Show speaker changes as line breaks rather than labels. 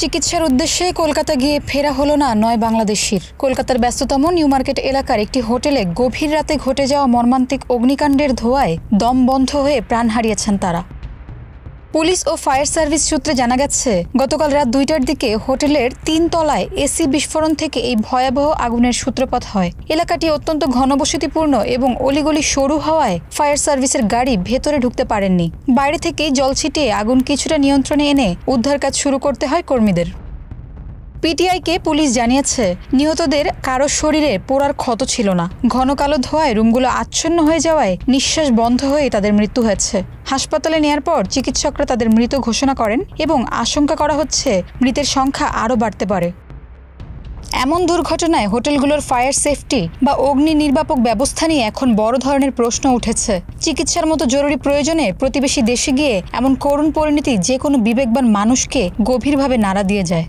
চিকিৎসার উদ্দেশ্যে কলকাতা গিয়ে ফেরা হলো না 9 বাংলাদেশির। কলকাতার ব্যস্ততম নিউ মার্কেট এলাকার একটি হোটেলে গভীর রাতে ঘটে যাওয়া মর্মান্তিক অগ্নিকাণ্ডের ধোঁয়ায় দম বন্ধ হয়ে প্রাণ হারিয়েছেন তারা। পুলিশ ও ফায়ার সার্ভিস সূত্রে জানা গেছে, গতকাল রাত 2টার দিকে হোটেলের 3 তলায় এসি বিস্ফোরণ থেকে এই ভয়াবহ আগুনের সূত্রপাত হয়। এলাকাটি অত্যন্ত ঘনবসতিপূর্ণ এবং অলিগলি সরু হওয়ায় ফায়ার সার্ভিসের গাড়ি ভেতরে ঢুকতে পারেননি। বাইরে থেকেই জল ছিটিয়ে আগুন কিছুটা নিয়ন্ত্রণে এনে উদ্ধার কাজ শুরু করতে হয় কর্মীদের। পিটিআইকে পুলিশ জানিয়েছে, নিহতদের কারো শরীরে পোড়ার ক্ষত ছিল না। ঘন কালো ধোঁয়ায় রুমগুলো আচ্ছন্ন হয়ে যাওয়ায় নিঃশ্বাস বন্ধ হয়ে তাদের মৃত্যু হয়েছে। হাসপাতালে নেয়ার পর চিকিৎসকরা তাদের মৃত ঘোষণা করেন এবং আশঙ্কা করা হচ্ছে মৃতের সংখ্যা আরও বাড়তে পারে। এমন দুর্ঘটনায় হোটেলগুলোর ফায়ার সেফটি বা অগ্নি নির্বাপক ব্যবস্থা নিয়ে এখন বড় ধরনের প্রশ্ন উঠেছে। চিকিৎসার মতো জরুরি প্রয়োজনে প্রতিবেশী দেশে গিয়ে এমন করুণ পরিণতি যে কোনো বিবেকবান মানুষকে গভীরভাবে নাড়া দিয়ে যায়।